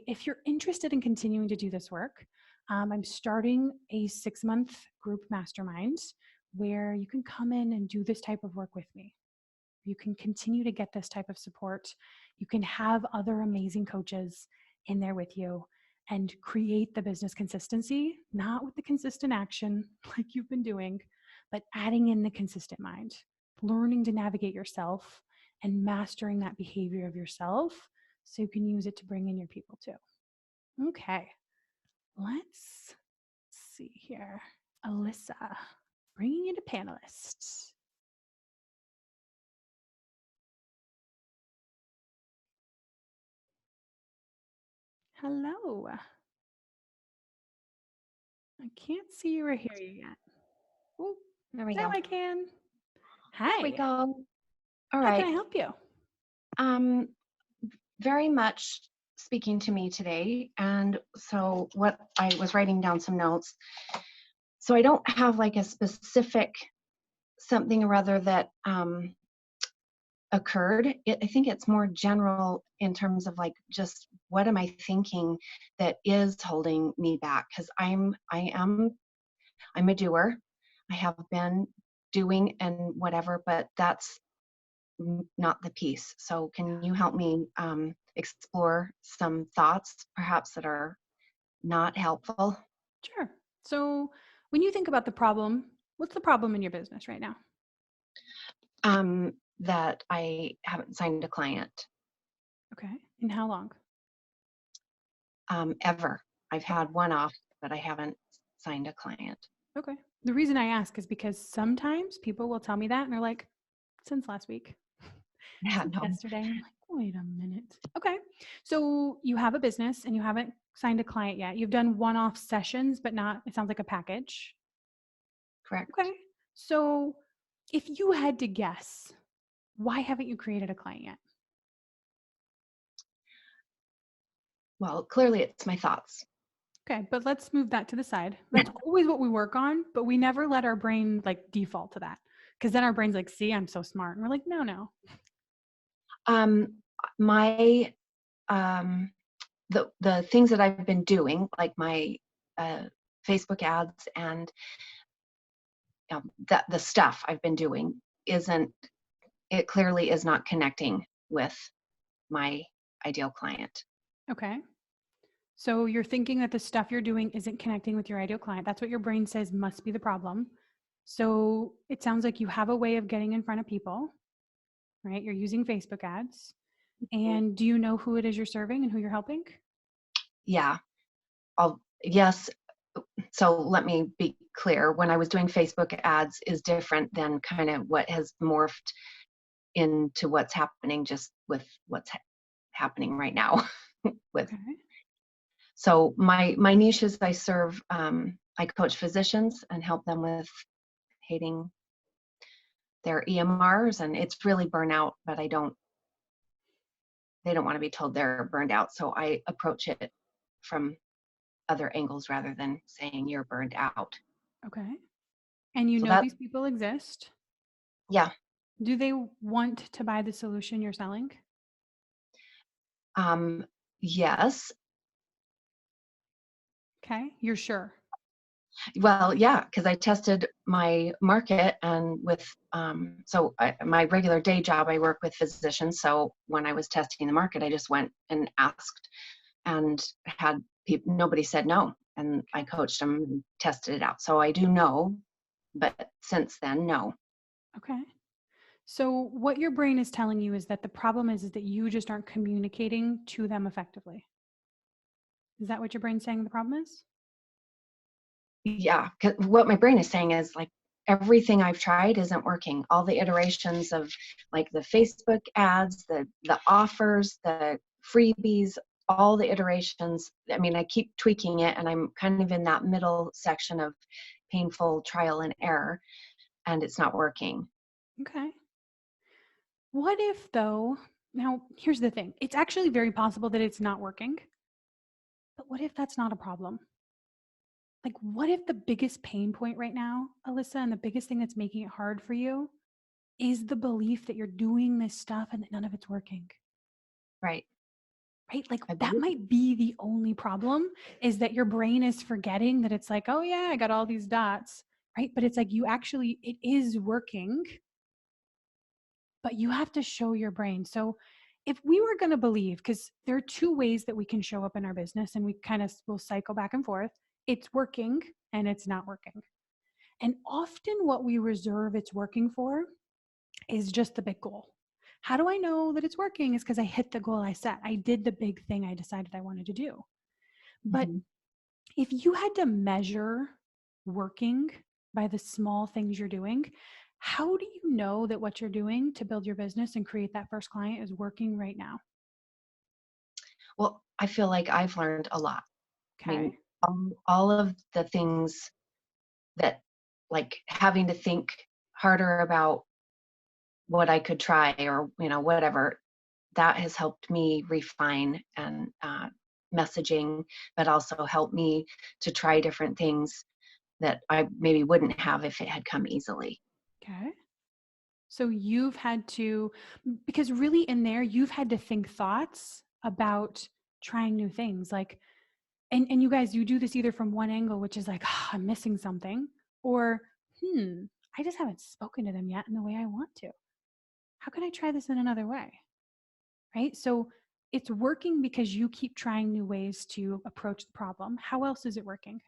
If you're interested in continuing to do this work, I'm starting a 6-month group mastermind where you can come in and do this type of work with me. You can continue to get this type of support. You can have other amazing coaches in there with you and create the business consistency, not with the consistent action like you've been doing, but adding in the consistent mind, learning to navigate yourself and mastering that behavior of yourself so you can use it to bring in your people too. Okay, let's see here. Alyssa, bringing in a panelist. Hello. I can't see you or hear you yet. Oh, There we now go. I can. There we Hi. go. All How can right. I help you? Um, Very much speaking to me today. And so what I was writing down some notes. So I don't have like a specific something or other that occurred. I think it's more general in terms of like just what am I thinking that is holding me back? Because I'm a doer. I have been doing and whatever, but that's not the piece. So can you help me explore some thoughts perhaps that are not helpful? Sure. So, when you think about the problem, what's the problem in your business right now? That I haven't signed a client Okay. And how long? ever. I've had one off, but I haven't signed a client. Okay. The reason I ask is because sometimes people will tell me that and they're like, since last week, Yeah, since no. yesterday. And I'm like, wait a minute. Okay. So you have a business and you haven't signed a client yet. You've done one off sessions, but not, it sounds like a package. Correct. Okay. So if you had to guess, why haven't you created a client yet? Well, clearly it's my thoughts. Okay, but let's move that to the side. That's always what we work on, but we never let our brain like default to that. Because then our brain's like, see, I'm so smart. And we're like, no, no. Um, my the things that I've been doing, like my Facebook ads and that the stuff I've been doing isn't it clearly is not connecting with my ideal client. Okay. So you're thinking that the stuff you're doing isn't connecting with your ideal client. That's what your brain says must be the problem. So it sounds like you have a way of getting in front of people, right? You're using Facebook ads. And do you know who it is you're serving and who you're helping? Yeah, yes. So let me be clear. When I was doing Facebook ads is different than kind of what has morphed into what's happening just with what's happening right now with. Okay. So my niche is I coach physicians and help them with hating their EMRs, and it's really burnout, but they don't want to be told they're burned out. So I approach it from other angles rather than saying you're burned out. Okay. And you So know that, these people exist. yeah, Do they want to buy the solution you're selling? um, yes. Okay. You're sure. Well, yeah, because I tested my market and with, my regular day job, I work with physicians. So when I was testing the market, I just went and asked and had people, nobody said no. And I coached them and tested it out. So I do know, but since then, no. Okay. So what your brain is telling you is that the problem is that you just aren't communicating to them effectively. Is that what your brain's saying the problem is? Yeah, 'cause what my brain is saying is like everything I've tried isn't working. All the iterations of like the Facebook ads, the offers, the freebies, all the iterations. I mean, I keep tweaking it and I'm kind of in that middle section of painful trial and error and it's not working. Okay. What if though, now here's the thing. It's actually very possible that it's not working. But what if that's not a problem? Like what if the biggest pain point right now, Alyssa, and the biggest thing that's making it hard for you is the belief that you're doing this stuff and that none of it's working? Right. right? Like I that believe it. might be the only problem, is that your brain is forgetting that it's like, oh yeah, I got all these dots, right? But it's like you actually, it is working, but you have to show your brain. So if we were going to believe, because there are two ways that we can show up in our business and we kind of will cycle back and forth, it's working and it's not working. And often what we reserve it's working for is just the big goal. How do I know that it's working? Is because I hit the goal I set. I did the big thing I decided I wanted to do. But Mhm. if you had to measure working by the small things you're doing, how do you know that what you're doing to build your business and create that first client is working right now? Well, I feel like I've learned a lot. I mean, Okay. all of the things that, like having to think harder about what I could try or, whatever, that has helped me refine and messaging, but also helped me to try different things that I maybe wouldn't have if it had come easily. Okay. So you've had to, because really in there, you've had to think thoughts about trying new things. Like, and you guys, you do this either from one angle, which is like, "Ah, I'm missing something, or, hmm, I just haven't spoken to them yet in the way I want to. How can I try this in another way? Right? So it's working because you keep trying new ways to approach the problem. How else is it working?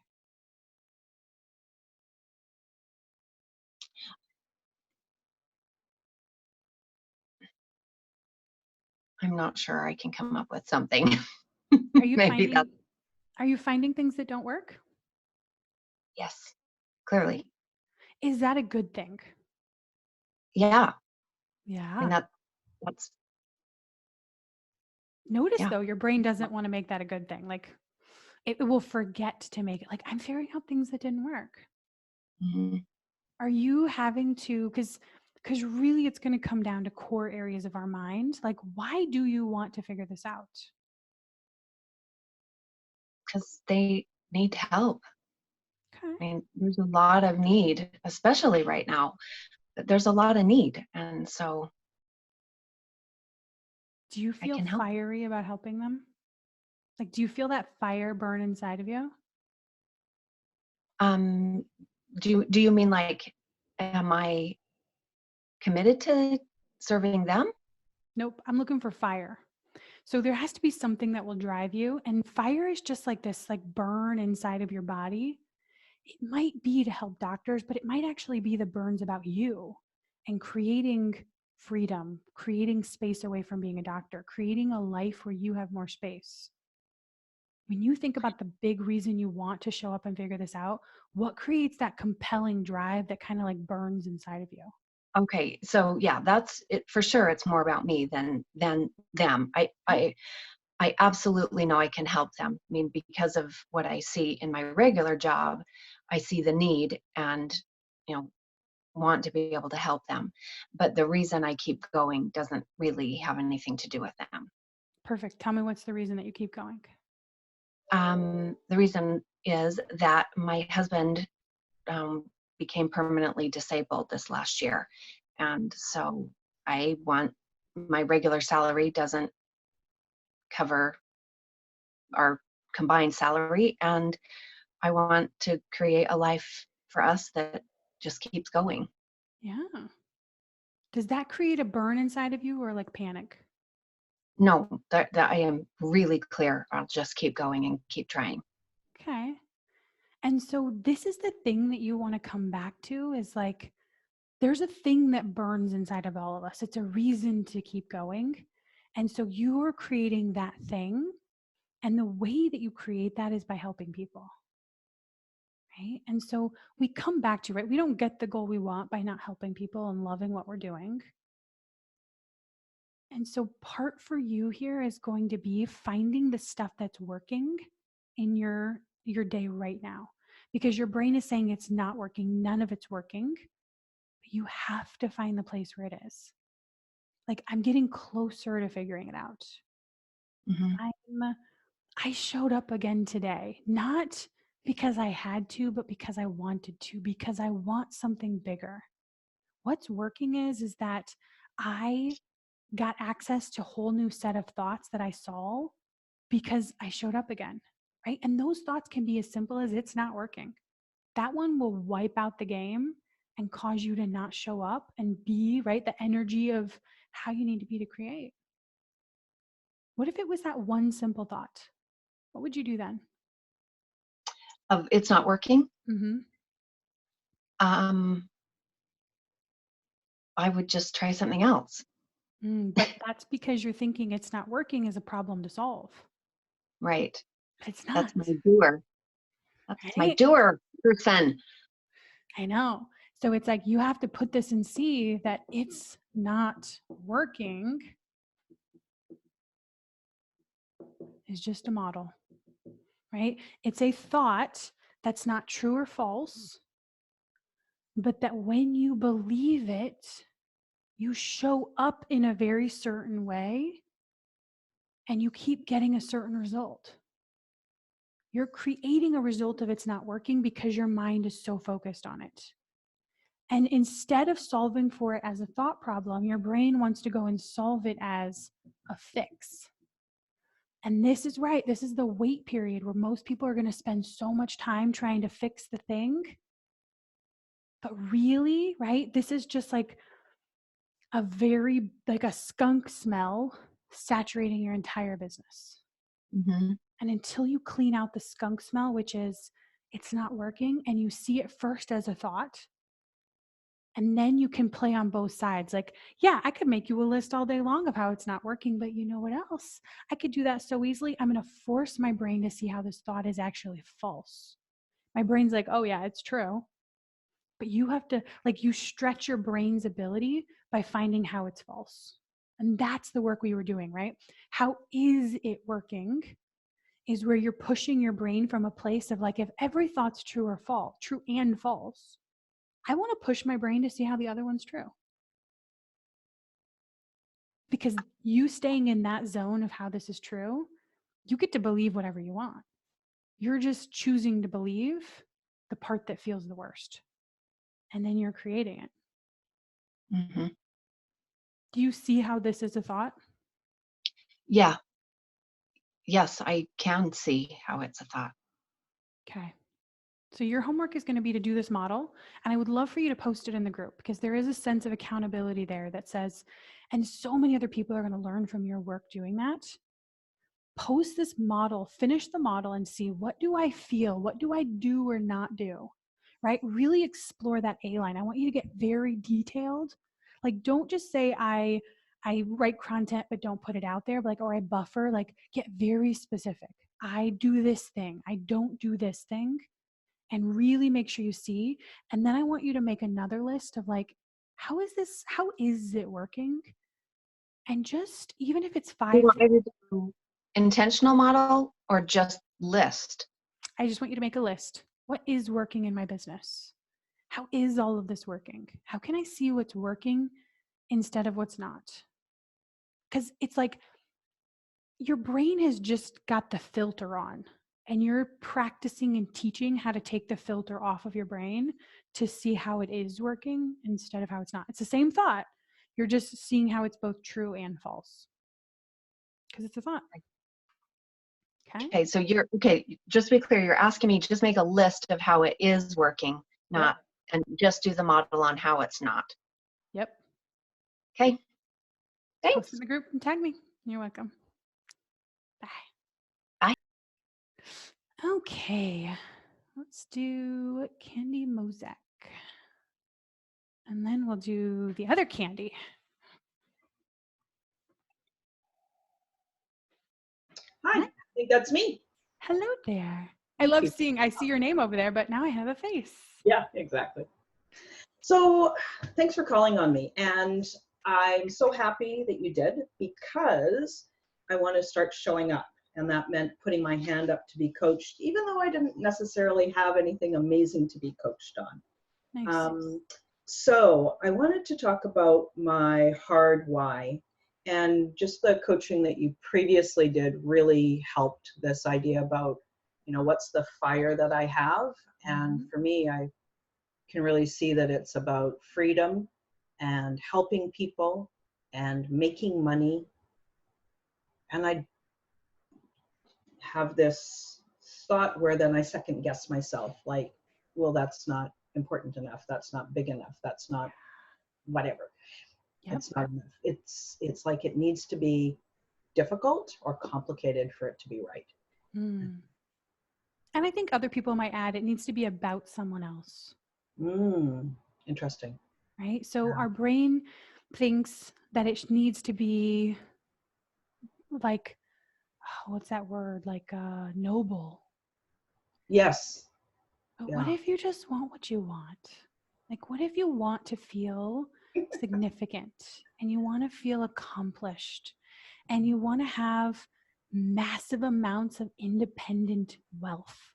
I'm not sure I can come up with something. Are you Maybe that's, finding are you finding things that don't work? yes, clearly. Is that a good thing? Yeah. And Yeah. that's, Notice yeah. though, your brain doesn't want to make that a good thing. Like it will forget to make it like I'm figuring out things that didn't work. Mhm. Are you having to, because really it's going to come down to core areas of our mind. Like, why do you want to figure this out? 'Cause they need help. Okay. I mean, there's a lot of need, especially right now. There's a lot of need, and so Do you I feel can help. fiery about helping them? Like, do you feel that fire burn inside of you? Um, do you mean, like, am I committed to serving them? Nope. I'm looking for fire. So there has to be something that will drive you. And fire is just like this, like burn inside of your body. It might be to help doctors, but it might actually be the burns about you and creating freedom, creating space away from being a doctor, creating a life where you have more space. When you think about the big reason you want to show up and figure this out, what creates that compelling drive that kind of like burns inside of you? Okay, so, yeah, that's it for sure. It's more about me than them. Okay. I absolutely know I can help them. I mean, because of what I see in my regular job, I see the need and, you know, want to be able to help them. But the reason I keep going doesn't really have anything to do with them. Perfect. Tell me what's the reason that you keep going? The reason is that my husband became permanently disabled this last year. And so I want my regular salary doesn't cover our combined salary. And I want to create a life for us that just keeps going. Yeah. Does that create a burn inside of you or like panic? No, that I am really clear. I'll just keep going and keep trying. Okay. And so this is the thing that you want to come back to is like, there's a thing that burns inside of all of us. It's a reason to keep going. And so you're creating that thing. And the way that you create that is by helping people. Right. And so we come back to, right? We don't get the goal we want by not helping people and loving what we're doing. And so part for you here is going to be finding the stuff that's working in your day right now. Because your brain is saying it's not working, none of it's working. But you have to find the place where it is. Like I'm getting closer to figuring it out. Hmm. I'm I showed up again today, not because I had to, but because I wanted to, because I want something bigger. What's working is that I got access to a whole new set of thoughts that I saw because I showed up again, right? And those thoughts can be as simple as it's not working. That one will wipe out the game and cause you to not show up and be, right, the energy of how you need to be to create. What if it was that one simple thought? What would you do then? Of it's not working. Mm-hmm. Um, I would just try something else. But that's because you're thinking it's not working is a problem to solve. Right. But it's not, That's my doer. That's my right? doer person. I know. So it's like you have to put this and see that it's not working is just a model, right? It's a thought that's not true or false, but that when you believe it, you show up in a very certain way and you keep getting a certain result. You're creating a result of it's not working because your mind is so focused on it. And instead of solving for it as a thought problem, your brain wants to go and solve it as a fix. And this is right. This is the wait period where most people are going to spend so much time trying to fix the thing. But really, right? This is just like a skunk smell saturating your entire business. Mm-hmm. And until you clean out the skunk smell, which is it's not working, and you see it first as a thought, and then you can play on both sides. Like, yeah, I could make you a list all day long of how it's not working, but you know what else? I could do that so easily. I'm going to force my brain to see how this thought is actually false. My brain's like, oh, yeah, it's true. But you have to, like, you stretch your brain's ability by finding how it's false. And that's the work we were doing, right? How is it working? Is where you're pushing your brain from a place of like, if every thought's true or false, true and false, I want to push my brain to see how the other one's true. Because you staying in that zone of how this is true, you get to believe whatever you want. You're just choosing to believe the part that feels the worst. And then you're creating it. Mm-hmm. Do you see how this is a thought? Yeah. Yes, I can see how it's a thought. Okay. So your homework is going to be to do this model. And I would love for you to post it in the group because there is a sense of accountability there that says, and so many other people are going to learn from your work doing that. Post this model, finish the model and see, what do I feel? What do I do or not do? Right? Really explore that A line. I want you to get very detailed. Like, don't just say I write content but don't put it out there, but like, or I buffer, like get very specific. I do this thing. I don't do this thing. And really make sure you see. And then I want you to make another list of like, how is it working? And just even if it's You 5 want me to do intentional model or just list? I just want you to make a list. What is working in my business? How is all of this working? How can I see what's working instead of what's not? Because it's like your brain has just got the filter on, and you're practicing and teaching how to take the filter off of your brain to see how it is working instead of how it's not. It's the same thought. You're just seeing how it's both true and false because it's a thought. Okay. Okay, so you're okay, just to be clear, you're asking me just make a list of how it is working, not and just do the model on how it's not. Yep. Okay, Post thanks. in the group and tag me. You're welcome. Bye. Bye. Okay, let's do Candy Mozak. And then we'll do the other Candy. Hi, I think that's me. Hello there. I Thank love you. seeing, I see your name over there, but now I have a face. Yeah, exactly. So thanks for calling on me. And I'm so happy that you did because I want to start showing up. And that meant putting my hand up to be coached, even though I didn't necessarily have anything amazing to be coached on. Nice. So I wanted to talk about my hard why. And just the coaching that you previously did really helped this idea about, what's the fire that I have? And for me, I can really see that it's about freedom and helping people and making money. And have this thought where then I second guess myself, like, well, that's not important enough. That's not big enough. That's not whatever. Yep. It's not enough. It's like it needs to be difficult or complicated for it to be right. Mm. And I think other people might add, it needs to be about someone else, Interesting. right? So Yeah. our brain thinks that it needs to be like, what's that word? Like noble. Yes. But what Yeah. if you just want what you want? Like, what if you want to feel significant and you want to feel accomplished and you want to have massive amounts of independent wealth?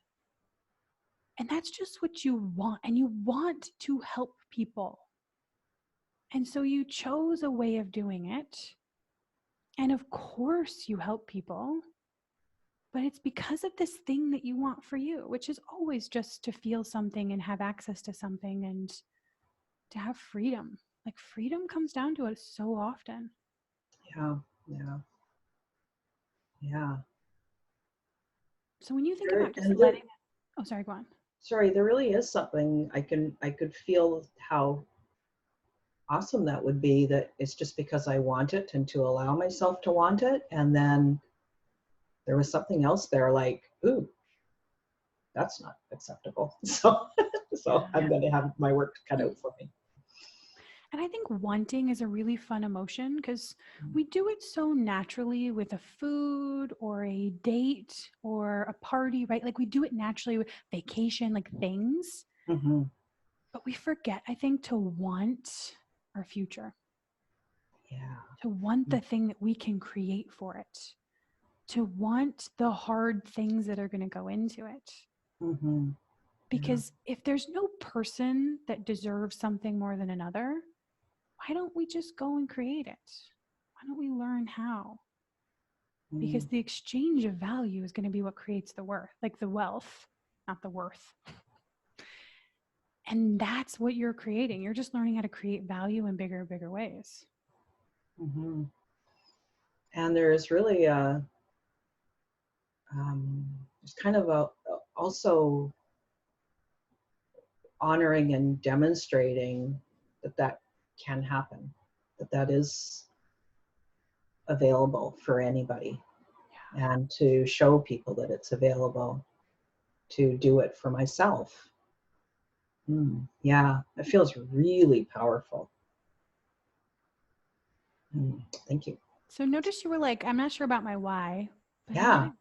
And that's just what you want. And you want to help people. And so you chose a way of doing it. And of course, you help people. But it's because of this thing that you want for you, which is always just to feel something and have access to something and to have freedom. Like freedom comes down to it so often. Yeah. Yeah. Yeah. So when you think There, about just and there, letting, oh, sorry, go on. sorry, there really is something I could feel how awesome that would be, that it's just because I want it and to allow myself to want it. And then there was something else there like, ooh, that's not acceptable. So I'm going to have my work cut out for me. And I think wanting is a really fun emotion because we do it so naturally with a food or a date or a party, right? Like we do it naturally with vacation, like things, Mm-hmm. but we forget, I think, to want our future, Yeah. to want the thing that we can create for it, to want the hard things that are going to go into it. Mm-hmm. Because if there's no person that deserves something more than another, why don't we just go and create it? Why don't we learn how? Because the exchange of value is going to be what creates the worth, like the wealth, not the worth. And that's what you're creating. You're just learning how to create value in bigger and bigger ways. Mm-hmm. And there's really there's kind of also honoring and demonstrating that can happen, that is available for anybody, and to show people that it's available, to do it for myself. Yeah, it feels really powerful. Thank you. So notice you were like, I'm not sure about my why, but I'm Yeah. gonna,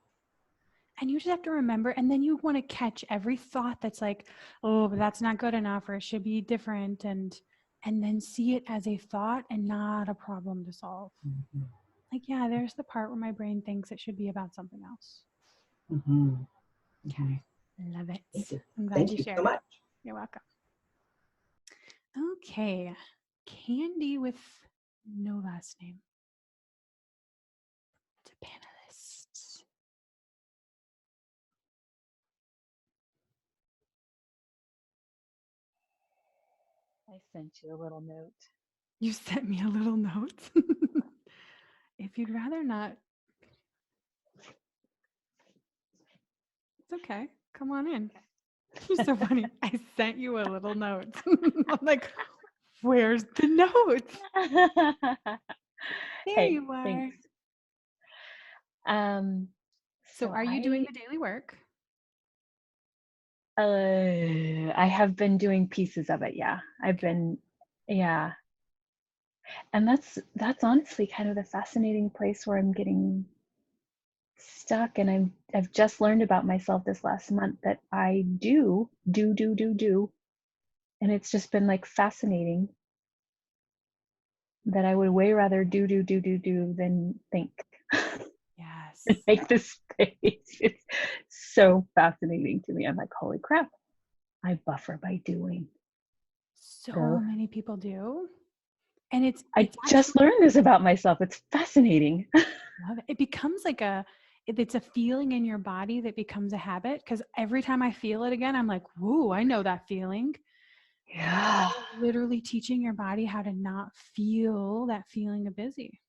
and you just have to remember, and then you want to catch every thought that's like, oh, but that's not good enough, or it should be different, and then see it as a thought and not a problem to solve. Mm-hmm. Like, yeah, there's the part where my brain thinks it should be about something else. Mm-hmm. Mm-hmm. Okay, love it. Thank you. I'm glad Thank you you so shared it. much. You're welcome. Okay, Candy with no last name. To panelists. I sent you a little note. You sent me a little note. If you'd rather not, it's okay. Come on in. You're so funny. I sent you a little note. I'm like, where's the note? There Hey, you are. thanks. So are you doing the daily work? I have been doing pieces of it, yeah. Yeah. And that's honestly kind of the fascinating place where I'm getting stuck, and I've just learned about myself this last month that I do, and it's just been like fascinating that I would way rather do than think. Yes. Make this space. It's so fascinating to me. I'm like, holy crap, I buffer by doing. So many people do. And it's just learned this about myself. It's fascinating. love it. It becomes like it's a feeling in your body that becomes a habit, because every time I feel it again, I'm like, whoa, I know that feeling. Yeah. Literally teaching your body how to not feel that feeling of busy.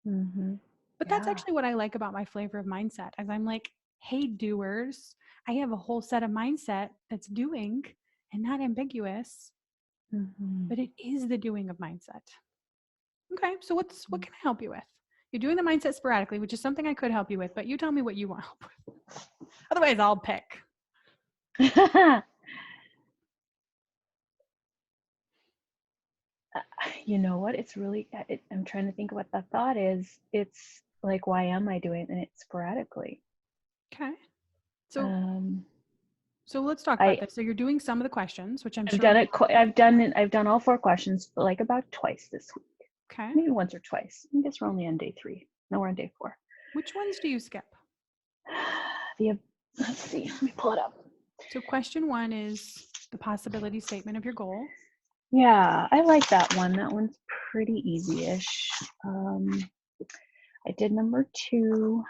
Mm-hmm. But that's actually what I like about my flavor of mindset, as I'm like, hey, doers, I have a whole set of mindset that's doing and not ambiguous, Mhm. but it is the doing of mindset. Okay, so what can I help you with? You're doing the mindset sporadically, which is something I could help you with, but you tell me what you want help with. Otherwise, I'll pick. You know what? It's really, I'm trying to think what the thought is. It's like, why am I doing it sporadically? Okay. So Um, let's talk about I this. So you're doing some of the questions, which I'm I've sure done we it. I've done all 4 questions, like about twice this week, okay. maybe once or twice. I guess we're only on day 3. No, we're on day 4. Which ones do you skip? Let's see. Let me pull it up. So question 1 is the possibility statement of your goal. Yeah, I like that one. That one's pretty easy-ish. I did number 2.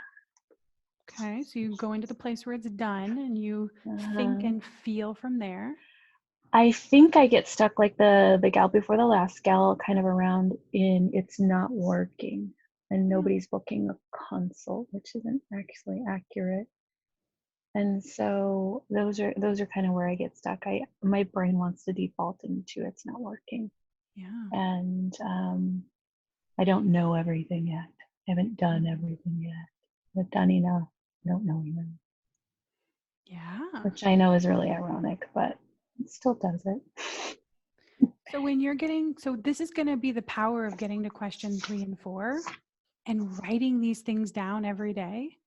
Okay, so you go into the place where it's done and you think and feel from there. I think I get stuck like the gal before the last gal, kind of around in it's not working and nobody's booking a consult, which isn't actually accurate. And so those are kind of where I get stuck. My brain wants to default into it's not working, Yeah. and I don't know everything yet. I haven't done everything yet. I've done enough. I don't know enough, Yeah. which I know is really ironic, but it still does it. So when you're getting, so this is going to be the power of getting to question 3 and 4 and writing these things down every day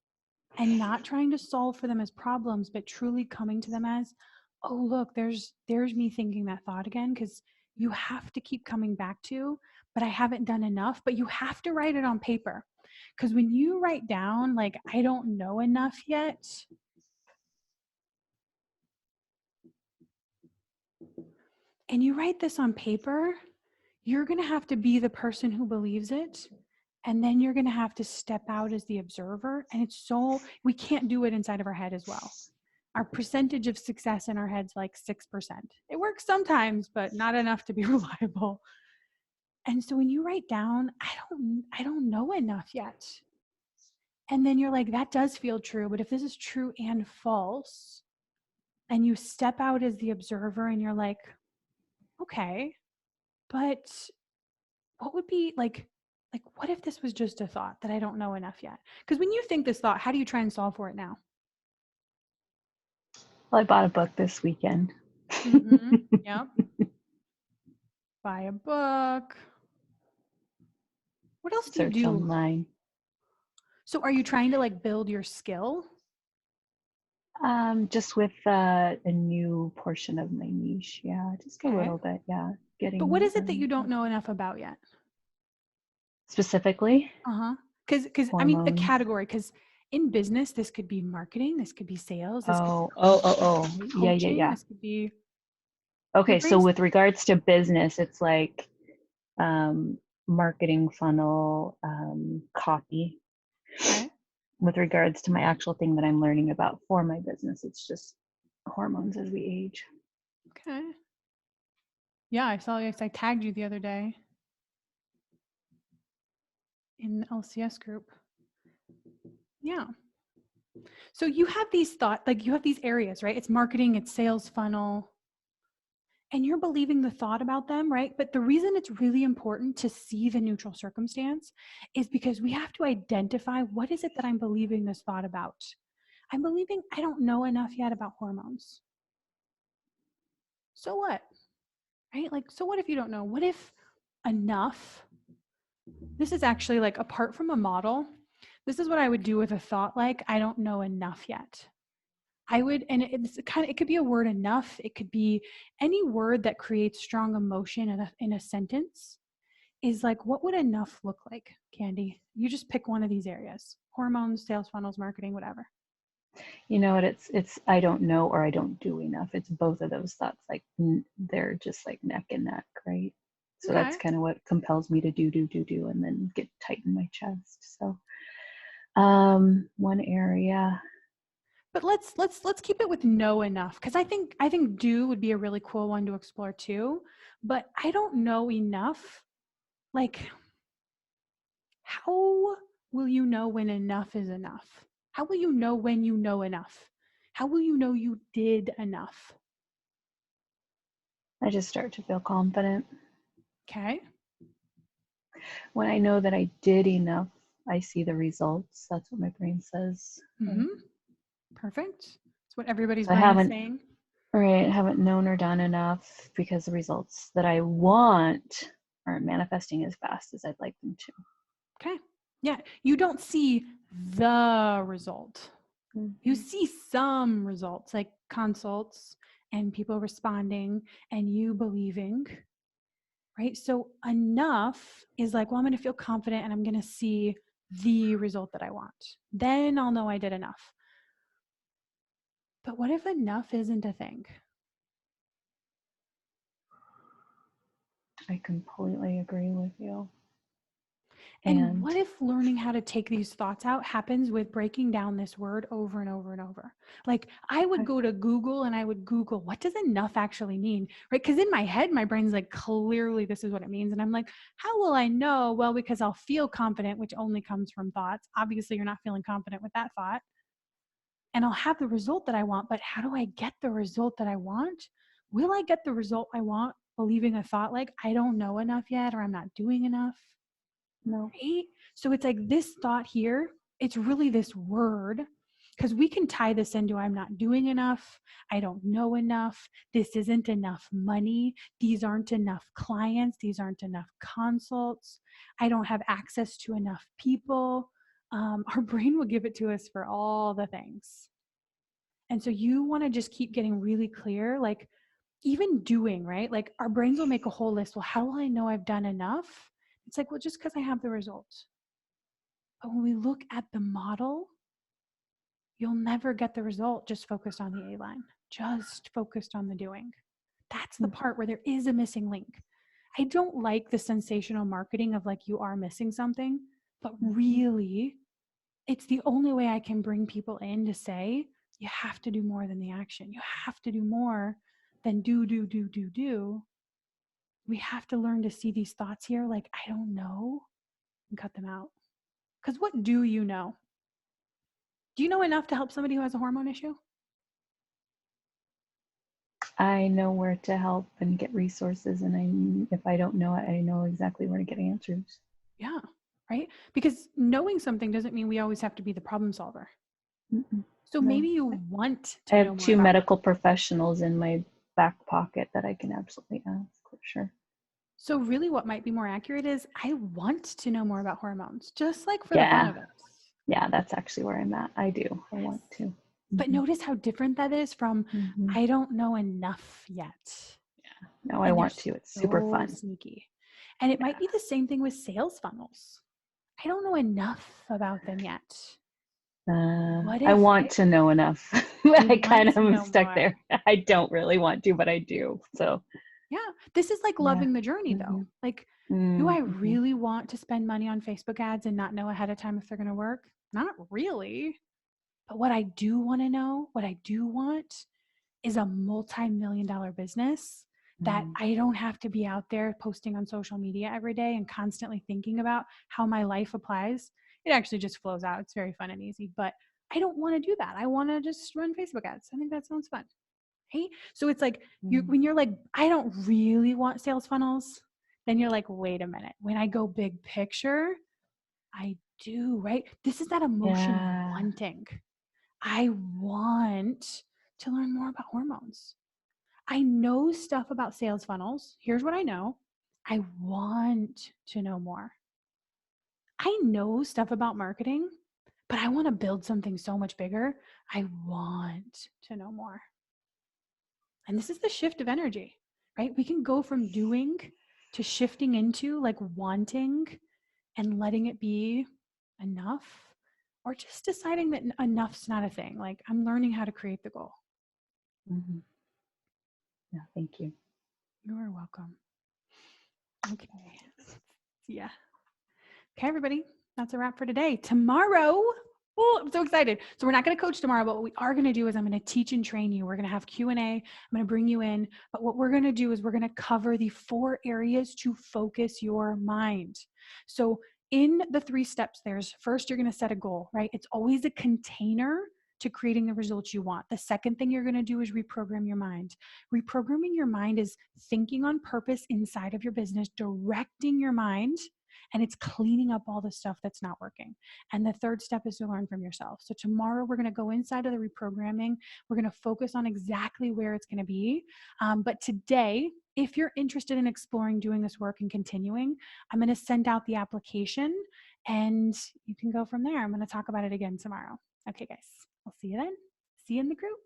and not trying to solve for them as problems, but truly coming to them as, oh, look, there's me thinking that thought again, because you have to keep coming back to, but I haven't done enough, but you have to write it on paper. Because when you write down, like, I don't know enough yet, and you write this on paper, you're going to have to be the person who believes it. And then you're going to have to step out as the observer. And we can't do it inside of our head as well. Our percentage of success in our head's like 6%. It works sometimes, but not enough to be reliable. And so when you write down, I don't know enough yet. And then you're like, that does feel true. But if this is true and false, and you step out as the observer and you're like, okay, but what would be like what if this was just a thought that I don't know enough yet? Because when you think this thought, how do you try and solve for it now? Well, I bought a book this weekend. Mm-hmm. Yep. Buy a book. What else do you Search do? online. So are you trying to like build your skill? Just with a new portion of my niche. Yeah, just a Okay. little bit. Yeah. But what is it that you don't know enough about yet? Specifically? Uh-huh. Because I mean the Hormones. category, because in business, this could be marketing, this could be sales, this Oh. could be coaching, Yeah. this could be Okay, your so brain's with regards to business, it's like marketing funnel, copy. okay. With regards to my actual thing that I'm learning about for my business, it's just hormones as we age. Okay. Yeah, I saw you. I tagged you the other day in the LCS group. Yeah. So you have these you have these areas, right? It's marketing, it's sales funnel, and you're believing the thought about them, right? But the reason it's really important to see the neutral circumstance is because we have to identify what is it that I'm believing this thought about. I'm believing I don't know enough yet about hormones. So what? Right? Like, so what if you don't know? What if enough? This is actually like apart from a model. This is what I would do with a thought like, I don't know enough yet. I would, and it could be a word enough. It could be any word that creates strong emotion in a sentence is like, what would enough look like, Candy? You just pick one of these areas: hormones, sales funnels, marketing, whatever. You know what? It's I don't know or I don't do enough. It's both of those thoughts. Like they're just like neck and neck, right? So Okay. that's kind of what compels me to do, and then get tight in my chest. So, one area. But let's keep it with know enough, because I think do would be a really cool one to explore too. But I don't know enough. Like, how will you know when enough is enough? How will you know when you know enough? How will you know you did enough? I just start to feel confident. Okay. When I know that I did enough, I see the results. That's what my brain says. Mm-hmm. Perfect. It's what everybody's So I brain is haven't, saying. right, haven't known or done enough because the results that I want aren't manifesting as fast as I'd like them to. Okay. Yeah. You don't see the result. You see some results like consults and people responding and you believing, right? So enough is like, well, I'm going to feel confident and I'm going to see the result that I want. Then I'll know I did enough. But what if enough isn't a thing? I completely agree with you. And what if learning how to take these thoughts out happens with breaking down this word over and over and over? Like I would go to Google and I would Google, what does enough actually mean? Right? Because in my head, my brain's like, clearly this is what it means. And I'm like, how will I know? Well, because I'll feel confident, which only comes from thoughts. Obviously, you're not feeling confident with that thought. And I'll have the result that I want. But how do I get the result that I want? Will I get the result I want believing a thought like, I don't know enough yet, or I'm not doing enough? No. Right? So it's like this thought here, it's really this word, because we can tie this into I'm not doing enough, I don't know enough, this isn't enough money, these aren't enough clients, these aren't enough consults, I don't have access to enough people. Our brain will give it to us for all the things. And so you want to just keep getting really clear, like even doing, right? Like our brains will make a whole list. Well, how will I know I've done enough? It's like, well, just because I have the results. But when we look at the model, you'll never get the result just focused on the A line, just focused on the doing. That's the part where there is a missing link. I don't like the sensational marketing of like you are missing something, but really, it's the only way I can bring people in to say, you have to do more than the action. You have to do more than do. We have to learn to see these thoughts here like, I don't know, and cut them out. Because what do you know? Do you know enough to help somebody who has a hormone issue? I know where to help and get resources, and if I don't know it, I know exactly where to get answers. Yeah, right? Because knowing something doesn't mean we always have to be the problem solver. So No. maybe you want to I know have more two about medical professionals in my back pocket that I can absolutely ask for sure. So really what might be more accurate is I want to know more about hormones, just like for the fun of it. Yeah, that's actually where I'm at. I do. I want to. But notice how different that is from I don't know enough yet. Yeah. No, I want to. It's super fun. Sneaky. And it might be the same thing with sales funnels. I don't know enough about them yet. I want to know enough. I kind of am stuck there. I don't really want to, but I do. So yeah, this is like loving the journey though. Like, do I really want to spend money on Facebook ads and not know ahead of time if they're going to work? Not really. But what I do want to know, what I do want is a multi-million-dollar business that I don't have to be out there posting on social media every day and constantly thinking about how my life applies. It actually just flows out. It's very fun and easy, but I don't want to do that. I want to just run Facebook ads. I think that sounds fun. Hey, so it's like when you're like, I don't really want sales funnels, then you're like, wait a minute. When I go big picture, I do, right? This is that emotion of wanting. I want to learn more about hormones. I know stuff about sales funnels. Here's what I know. I want to know more. I know stuff about marketing, but I want to build something so much bigger. I want to know more. And this is the shift of energy, right? We can go from doing to shifting into like wanting and letting it be enough, or just deciding that enough's not a thing. Like I'm learning how to create the goal. Yeah, thank you. You are welcome. Okay. Yeah. Okay, everybody. That's a wrap for today. Tomorrow, oh, I'm so excited. So we're not going to coach tomorrow, but what we are going to do is I'm going to teach and train you. We're going to have Q&A. I'm going to bring you in. But what we're going to do is we're going to cover the 4 areas to focus your mind. So in the 3 steps, there's first, you're going to set a goal, right? It's always a container to creating the results you want. The second thing you're going to do is reprogram your mind. Reprogramming your mind is thinking on purpose inside of your business, directing your mind, and it's cleaning up all the stuff that's not working. And the third step is to learn from yourself. So tomorrow we're going to go inside of the reprogramming. We're going to focus on exactly where it's going to be. But today, if you're interested in exploring doing this work and continuing, I'm going to send out the application and you can go from there. I'm going to talk about it again tomorrow. Okay, guys, I'll see you then. See you in the group.